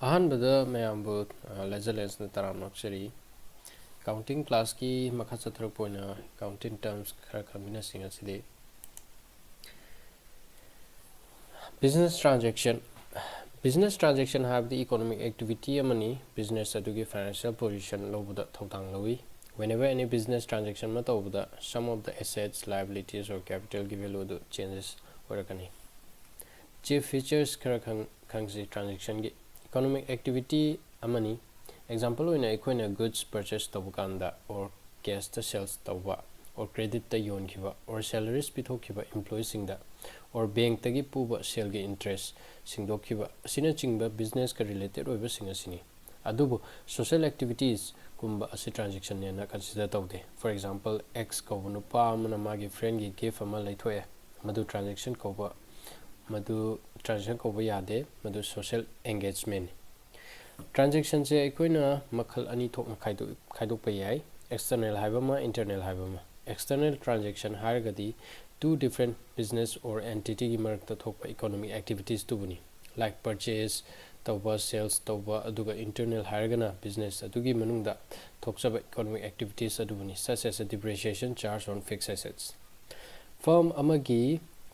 ꯑꯍꯥꯟꯕꯗ ꯃꯌꯥꯝꯕꯨ laser ꯇꯔꯥꯝꯅꯛꯆꯔꯤ accounting class की मखा चतुर्क पोइना accounting terms खरा खमिना सिंगा सिदे business transaction have the economic activity amani business adugi financial position lobda thotang lowi whenever any business transaction ma tawda some of the assets liabilities or capital gi value do changes orakani chief features khara khangsi transaction gi economic activity amani example in a goods purchase tabukanda or cash the sales tawa or credit the yon kiba or salaries pithokiba employees singda or bank tagi puba sale gi interest singdokiba asina chingba business ka related oiba singa sini adubu social activities kumba asi transaction ne na consider tawde for example x ko nu pa amana magi friend gi gift ama laithoe madu transaction ko yade madu social engagement transaction se koina makhal ani thokna khaidok pa yai external haibama internal haibama external transaction hargadi two different business or entity gi marakta thokpa economic activities tubuni like purchase tawba sales tawba aduga internal hargana business adugi manungda thokchaba economic activities adubuni such as a depreciation charge on fixed assets firm amagi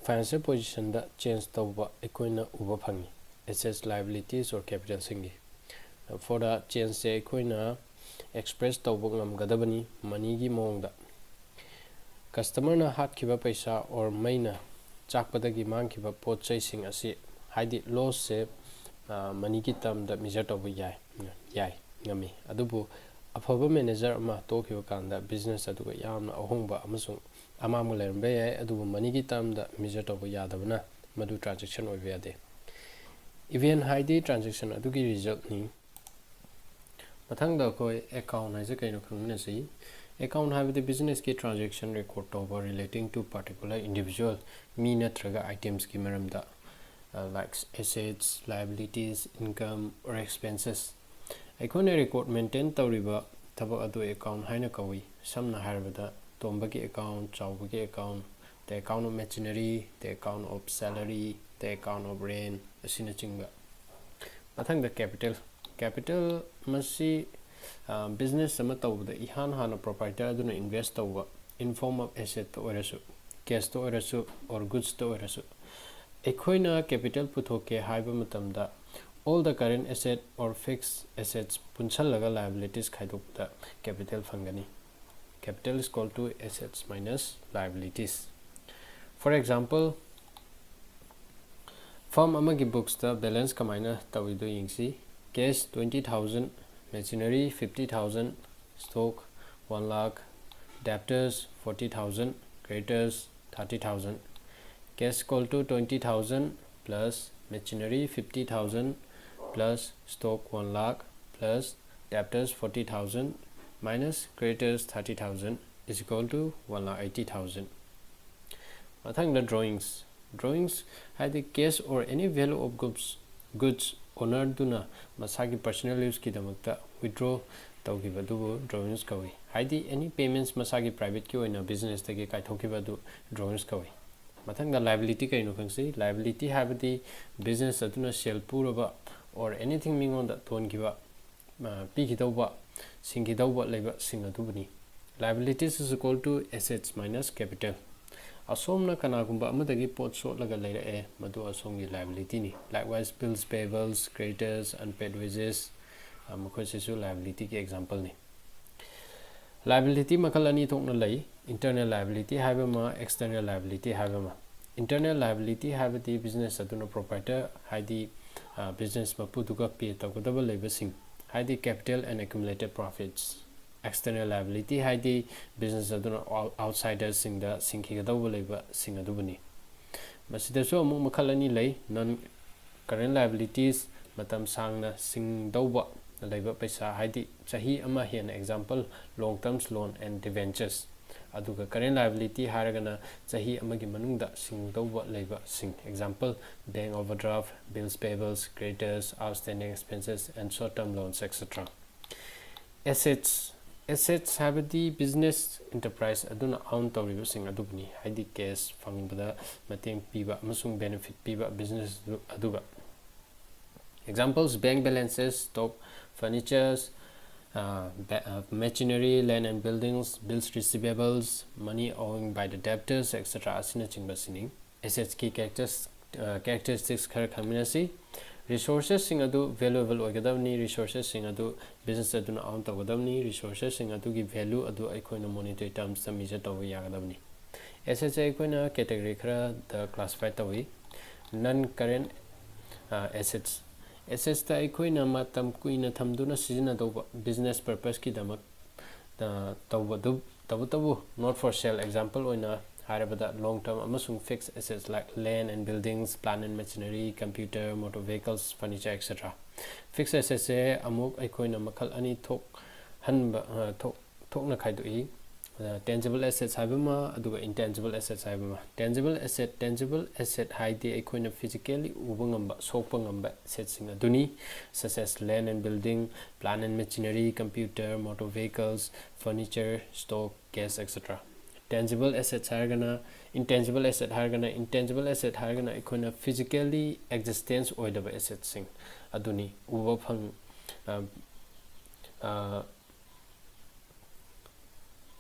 financial position da change tawba ekoina uba phangi assets liabilities or capital singi for the change se ekoina express tawba ngamgadabani money gi mongda customer na hat kiba paisa or maina chakpadagi mang kiba pot chai sing asi haidi loss se money ki term da measure tawba yai ngami adubu afaba manager ma to kiba kanda business aduga yamna ahongba amasung amamu lermbe yai adubu money ki term da measure tawba yadabana madu transaction oibe yade even haidi transaction adugi result ni mathangda koi account haise kaino khangna sei account have the business ki transaction record over relating to particular individual me natraga items ki maramda like assets liabilities income or expenses aikone record maintain tawriba thaba adu account haina kawi samna harbada tombagi account chawbagi account the account of machinery the account of salary the account of rent asina chingba mathangda capital masi business sama tawda ihan hana proprietor aduna invest tawba in form of asset to orasu cash to orasu or goods to orasu ekoina capital puthoke haiba matamda all the current asset or fixed assets punchalaga liabilities khaidokda capital fangani capital is equal to assets minus liabilities for example firm amagi books the balance kamaina tawido yingsi cash 20,000 machinery 50,000 stock 1 lakh debtors 40,000 creditors 30,000 cash equal to 20,000 plus machinery 50,000 plus stock 1 lakh plus debtors 40,000 minus creditors 30,000 is equal to 1,80,000. Mathang the drawings had the cash or any value of goods owner duna masagi personal use ki damakta withdraw tawgiba du drawings kawi haidi any payments masagi private ki oina business tagi kai thokiba du drawings kawi mathang the liability kai no khangsi liability have the business aduna sell puraba or anything mingon da ton kiba pi ki dawba singi dawba leba sing adubani liabilities is equal to assets minus capital asomna kanagumba amadagi pot shot laga leira e madu asomgi liability ni likewise bills payables creditors unpaid wages mukhoisisu liability ki example ni liability makalani thokna lei internal liability haibama external liability haibama internal liability habati business aduna proprietor haidi business mapuduga pay tawgadaba leibasing haidi capital and accumulated profits external liability haidi business aduna outsiders singda singkigadaw leba singadubani masida so amu makhalani lei non current liabilities matam sangna singdawba leba paisa haidi chahi ama hen example long term loan and debentures aduga current liability haragana chahi amagi manungda singdawba leba sing example bank overdraft bills payables creditors outstanding expenses and short term loans etc assets have the business enterprise aduna own tawriba sing adubni haidi cash fangbada mateng piba amasung benefit piba business aduga Examples: bank balances, stock, furnitures, machinery, land and buildings, bills receivables, money owing by the debtors, etc. Asinachingba. Assets key characteristics khara khaminasi. Resources sing adu valuable oigadavni, resources sing adu business aduna own tagadavni, resources sing adu gi value adu aikoina monetary terms ta measure tawa yagadavni. Assets aikoina category khara the classify tawi. Non current assets. Assets ta aikoina matam kuina thamduna sizina tawba business purpose ki damak tabu not for sale. Example oina harabada long term amasung fixed assets like land and buildings, plant and machinery, computer, motor vehicles, furniture, etc. Fixed assets e amuk aikoina makhal ani thok hanba thok na khaidoi. Tangible assets haibama aduga intangible assets haibama. Tangible asset haide aikoina physically uba ngamba sokpa ngamba assets singa duni, such as land and building, plant and machinery, computer, motor vehicles, furniture, stock, gas, etc. Tangible assets hargana intangible asset hargana aikoina physically existence oidaba assets sing aduni uba phang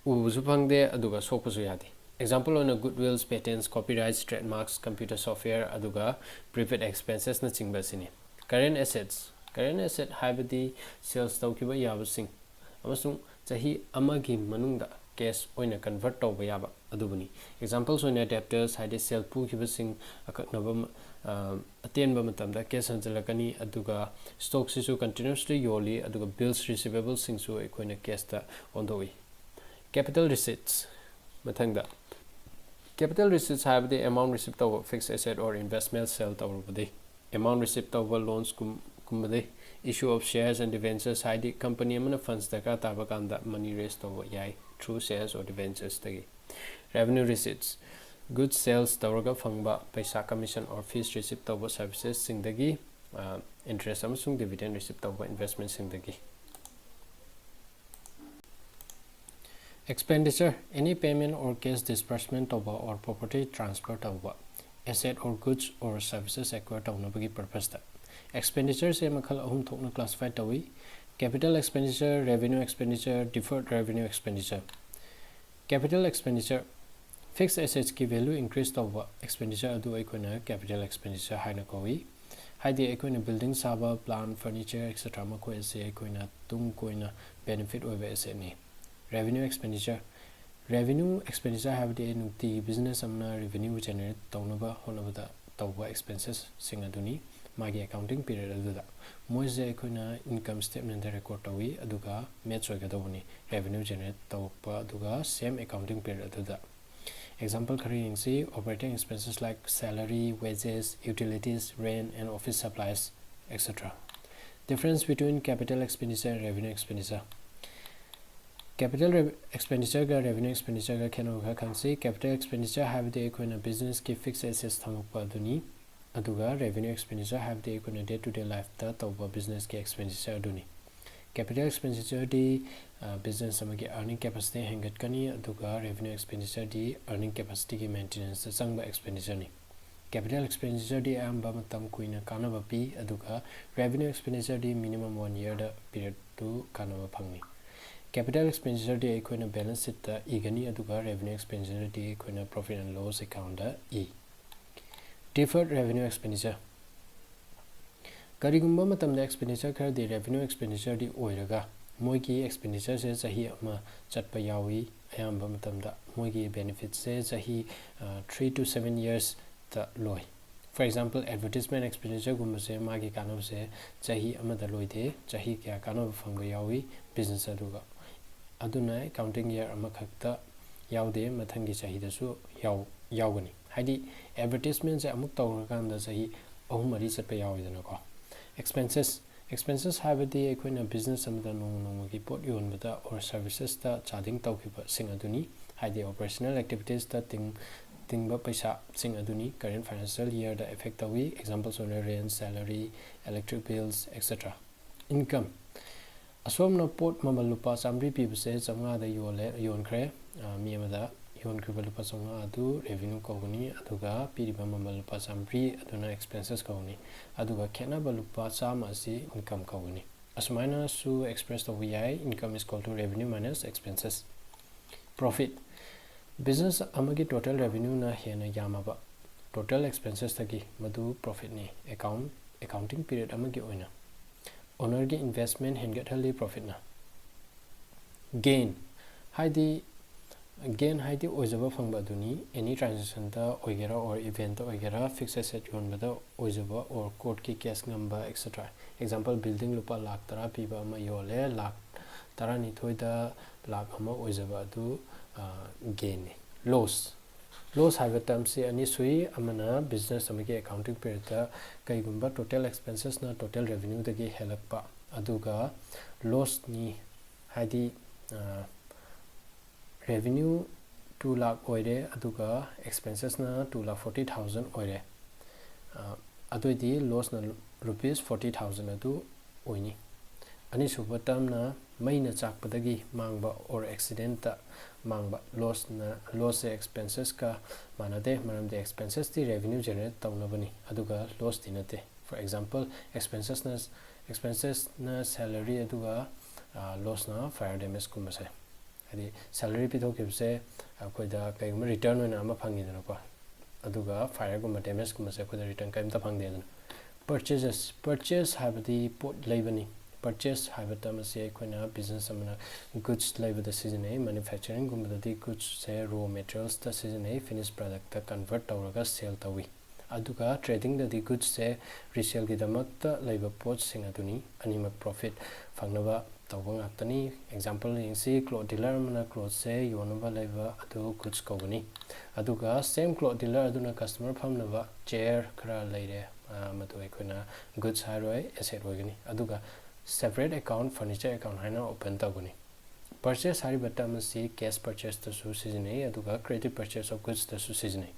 ubusu phangde aduga sokpasu yadi. Example on a goodwills, patents, copyrights, trademarks, computer software aduga prepaid expenses na chingbasini. Current asset haibadi sales tawkiba yabasing amasung chahi amagi manungda cash oina convert tawba yaba adubuni. Examples on debtors haide sell pukibasing akaknaba atenba matamda cash hanjalakani aduga stock sisu continuously yoli aduga bills receivables singsu aikoina cash ta ondoi. Capital receipts. Mathangda. Capital receipts have the amount received of fixed asset or investment sell tawbade. Amount received of loans kumbade. Issue of shares and debentures hide company amana funds daka tabakanda money raised over yai through shares or debentures tagi. Revenue receipts. Goods sales tawraga fangba paisa commission or fees received over services singdagi interest amasung dividend received over investment singdagi. Expenditure. Any payment or cash disbursement of or property transfer of asset or goods or services acquired on a purpose. Expenditure se makhal ahum thokna classify tawi. Capital expenditure, revenue expenditure, deferred revenue expenditure. Capital expenditure. Fixed assets ki value increased of expenditure adu aikoina capital expenditure haina kawi. Haidi aikoina building saba, plant, furniture, etc. Mako ase aikoina tung koina benefit over asset ni. Revenue expenditure. Revenue expenditure have the nukti business amna revenue generate tawnaba honabada tawba expenses singaduni magi accounting period aduda moise aikoina income statement record tawi aduga match oigadawni revenue generate tawpa aduga same accounting period aduda. Example khari see operating expenses like salary, wages, utilities, rent and office supplies, etc. Difference between capital expenditure and revenue expenditure. Capital expenditure ga revenue expenditure ga kheno ga khansi. Capital expenditure have the aikoina business ki fixed assets thamukpa aduni aduga revenue expenditure have the aikoina day to day life ta tawba business ki expenditure aduni. Capital expenditure di business amagi earning capacity hengatkani aduga revenue expenditure di earning capacity ki maintenance sangba expenditure ni. Capital expenditure di amba matam kuina kanaba pi aduga revenue expenditure di minimum 1 year da period to kanaba phangni. Capital expenditure di aikoina balance sheet ta igani aduga revenue expenditure di aikoina profit and loss account da e. Deferred revenue expenditure. Karigumba matamda expenditure khar di revenue expenditure di oiraga moigi expenditure se sahi ama chatpa yawi ayamba matamda moigi benefits se sahi 3 to 7 years ta loi. For example, advertisement expenditure gumba se magi kanab se sahi amada loide sahi kya kanab phangba yawi business aduga aduna accounting year amakhakta yaude mathangi sahidasu yaugani haidi advertisement se amuk tawrakanda sahi ahumari chatpa yawidana ko. Expenses have the aikoina business amada nonggi pot yonbada or services ta charging tawkiba sing aduni haidi operational activities ta tingba paisa sing aduni current financial year da effect tawi. Examples on rent, salary, electric bills, etc. Income. Asomna pot mamal lupa samri pibse chamga da yonkre mi amada ꯌꯣꯟꯈꯤꯕ ꯂꯨꯄꯥ 500 ꯑꯗꯨ revenue ꯀꯧꯒꯅꯤ ꯑꯗꯨꯒ ꯄꯤꯔꯤꯕ ꯃꯃꯜ ꯂꯨꯄꯥ 100 ꯑꯗꯨꯅ expenses ꯀꯧꯒꯅꯤ ꯑꯗꯨꯒ ꯈꯦꯠꯅꯕ ꯂꯨꯄꯥ 100 ꯑꯁꯤ income ꯀꯧꯒꯅꯤ ꯑꯁꯨꯃꯥꯏꯅꯁꯨ express ꯇꯧꯕ ꯌꯥꯏ income is equal to revenue minus expenses profit business amagi total revenue na hena yamaba total expenses tagi madu profit ni accounting period amagi oina owner gi investment hengat hali profit na gain haidi oizaba phangba duni any transaction da oigera or event da oigera fixed asset yon bada oizaba or court ki case number etc example building lupa lakh tara piba ama yole lakh tara ni thoida lakh ama oizaba adu gain loss have a term se ani sui amana business amagi accounting period da kaigumba total expenses na total revenue dagi helakpa aduga loss ni haidi revenue 2 lakh oire aduga expenses na 2,40,000 oire aduidi loss na rupees 40,000 adu oini ani suba term na maina chakpadagi mangba or accident ta mangba loss expenses ka manade maramde expenses ti revenue generate tawnabani aduga loss dinate for example expenses na salary aduga loss na fire damage kumba se adi salary pito kibse akoida kaiguma return oina ama phangidana ko aduga fire guma damage kumba se akoida return kaimta phangde adana purchase habadi pot laibani purchase have term se koina business amana goods labor the season a manufacturing gumba the goods say raw materials the season a finished product the convert tawraga sell tawi aduga trading the goods say resale gi damakta labor pots sing aduni anima profit fangnaba tawang aktani example yingsi cloth dealer amana cloth say yonaba labor adu goods kogani aduga same cloth dealer aduna customer phamnaba chair khara leire madu koina goods haroi asset ogani aduga separate account furniture account haina open taguni purchase hari batam si cash purchase to su seasonai aduga credit purchase of goods to su seasonai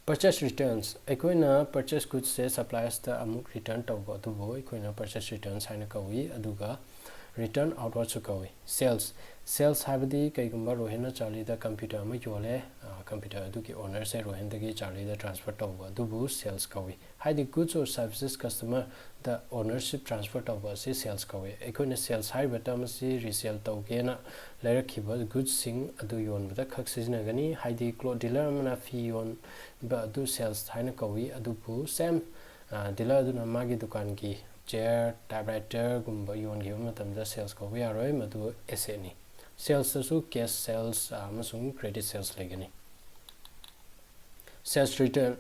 purchase returns akoina purchase goods se suppliers ta amuk return tawba adubo akoina purchase returns haina kawi aduga return outward su kawi sales habdi kaigumba rohena charlie da computer ma yole computer adugi owner se rohen dagi charlie da transfer tawba adubu sales kawi haidi goods or services customer the ownership transfer tawba se sales kawi akoina sales hai batam si resale tawgena lerakhiba goods sing adu yon bada khak sijna gani haidi cloth dealer mana fi yon ba adu sales haina kawi adubu same dealer adu na magi dukan ki chair typewriter gumba yon gi matamda sales kawi aroi madu SNE sales su cash sales amasung credit sales legani sales return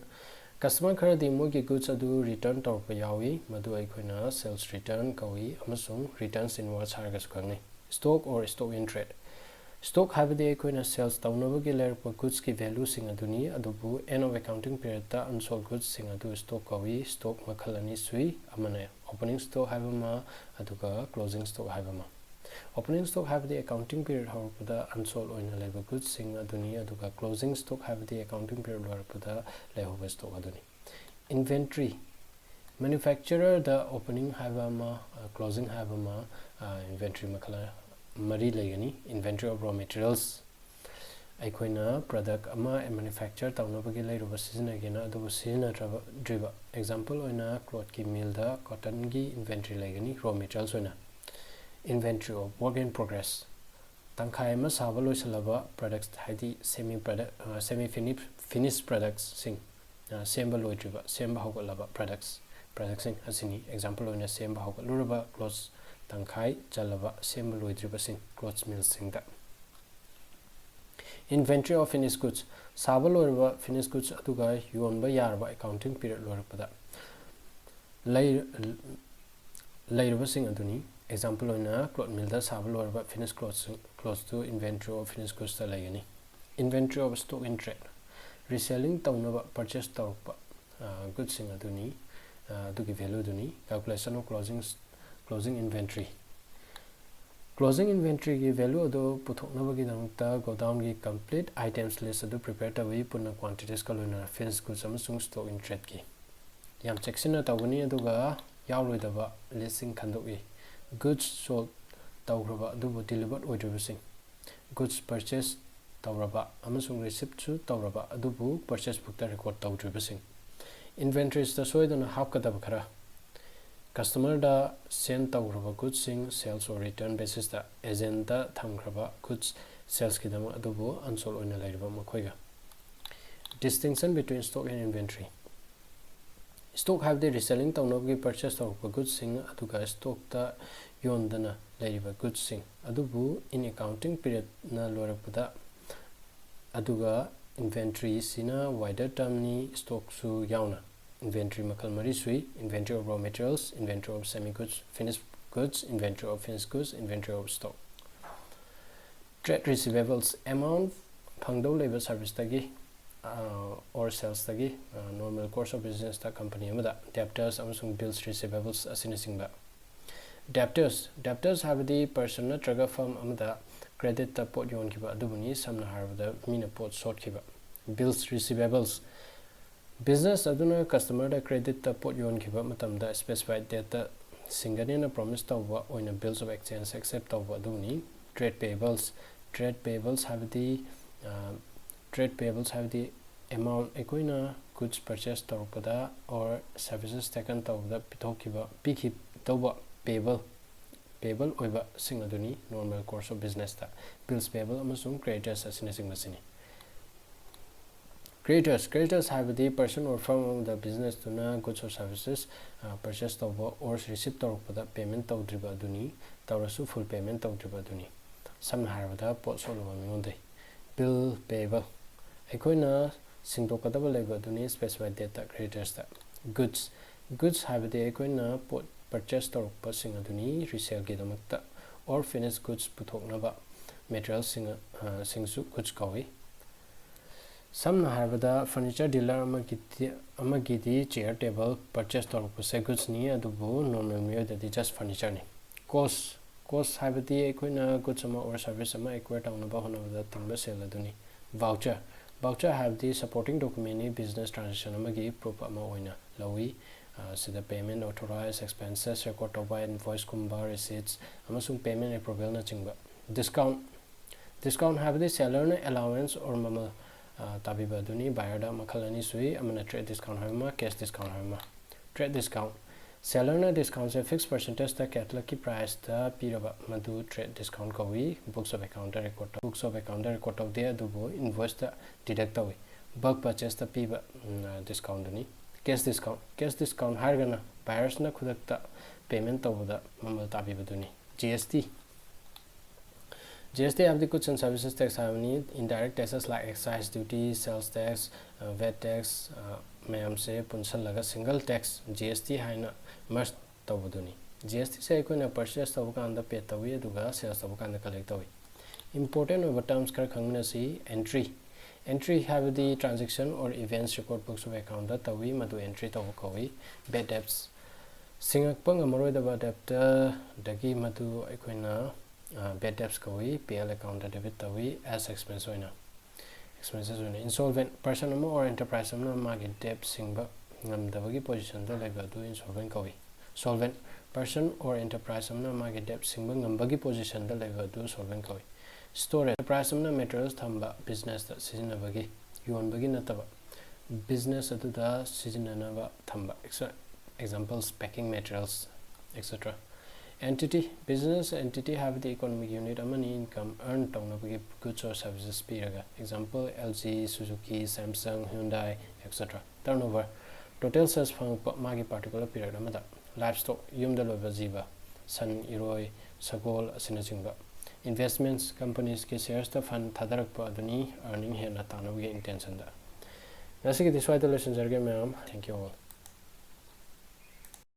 customer khara di mogi goods adu return tawpa yawi madu aikoina sales return kawi amasung returns inwards harga sukangni stock or stock in trade stock habdi aikoina sales tawnabagi lerpa goods ki value sing aduni adubu end of accounting period ta unsold goods sing adu stock kawi stock makhalani sui amane opening stock habama aduga closing stock habama opening stock have the accounting period however unsold oina labor goods sing aduni aduga closing stock have the accounting period however labor stock aduni inventory manufacturer the opening have closing have inventory makala mari legani inventory of raw materials aikoina product ama manufacture tawnabagi leiruba season agena adu season driva example oina cloth ki mill da cotton gi inventory legani raw materials oina inventory of work in progress tangkhai ma sabalo salaba products haidi semi finished products sing semba loidriba semba hogalaba products sing asini example oina semba hogaluraba clothes tangkhai chalaba semba loidriba sing clothes mill sing da inventory of finished goods sabalo finished goods aduga yonba yarba accounting period lorpada lairaba sing aduni example oina cloth mill da sabalo or finished clothes to inventory of finished goods ta lagani inventory of stock in trade reselling tawnaba purchase tawpa goods sing aduni adugi value duni calculation of closing inventory gi value do puthoknaba gi damta godown gi complete items list adu prepare tawi punna quantities kalona finished goods amasung stock in trade gi yam section tawgani aduga yawloidaba listing khandoi goods sold tawgraba adubu delivered order sing goods purchased tauraba amasung receipt chu tauraba adubu purchase book ta record tawdribasing inventories ta soidana hapkadaba khara customer da send tauraba goods sing sales or return basis da agent da thamkhraba goods sales kidama adubu unsold oina lairiba makhoiga distinction between stock and inventory stock have the reselling taunabgi purchase tauraba goods sing aduga stock ta yondana lairiba goods sing adubu in accounting period na lorapada aduga inventory sina wider term ni stock su yauna inventory makal mari sui inventory of raw materials inventory of semi goods finished goods inventory of finished goods inventory of stock trade receivables amount phangdo labor service tagi or sales tagi normal course of business ta company amada debtors amasung bills receivables asina singba debtors have the person natraga firm amada credit ta pot yon kiba adubuni samna harada mina pot short kiba bills receivables business aduna customer da credit ta pot yon kiba matamda specified data singanena promise tawwa oina bills of exchange accept tawwa aduni trade payables have the amount equina goods purchased tawpada or services taken tawda pithokiba pikhi tawwa payable oiba sing aduni normal course of business ta bills payable amasung creditors asina sing masini creditors have the person or firm of the business to na goods or services purchased or received tawpada payment tawdriba aduni tawrasu full payment tawdriba aduni samna harabada pot solwa mingonde bill payable equina singdokadaba leba aduni specified data creditors ta goods have the equina pot purchase tawpa sing aduni resale gi damakta or finished goods puthoknaba materials singsu goods kawi samna harabada furniture dealer amagidi chair table purchase tawpa se goods ni adubu normal me the just furniture ni cost have the equina goods ama or service ama acquire tawnaba honaba tingba sale aduni voucher have the supporting document ni business transaction amagi proof ama oina lawi so the payment authorized expenses record of invoice kumba receipts amasung payment approval na chingba discount have the seller na allowance or mama tabiba duni buyer da makhalani sui amana trade discount hama cash discount hama trade discount seller na discount se fixed percentage ta catalog ki price ta piraba madu trade discount kawi books of account record of the adubo invoice ta deduct tawi bulk purchase ta piba discount duni cash discount hargana buyers na khudakta payment tawda mamal tabibaduni GST have the goods and services tax have need indirect taxes like excise duty sales tax VAT tax mayam se punsal laga single tax GST haina merge tawduni GST se koina purchase tawkanda pay tawi aduga sales tawkanda collect tawi important over terms kar khangna si entry have the transaction or events record books of account that tawi madu entry taw kawi bad debts singakpang amaroi da debt dagi madu aikoina bad debts kawi PL account debit tawi as expenses oina insolvent person or enterprise magi debt singba ngamdabagi position da lega du insolvent kawi solvent person or enterprise magi debt singba ngambagi position da lega du solvent kawi storage enterprise materials thamba business da seasonabagi yonbagi nataba business atuda seasonanaba thamba examples packing materials etc business entity have the economic unit amani income earned tawnabagi goods or services piraga example LG Suzuki Samsung Hyundai etc turnover total sales from magi particular period amada livestock yumda loba jiba san iroi sagol asina chingba investments companies ke shares ta fund thadarak pa aduni earning hena tanawgi intention da nasi ki this way the lesson jarge ma'am thank you all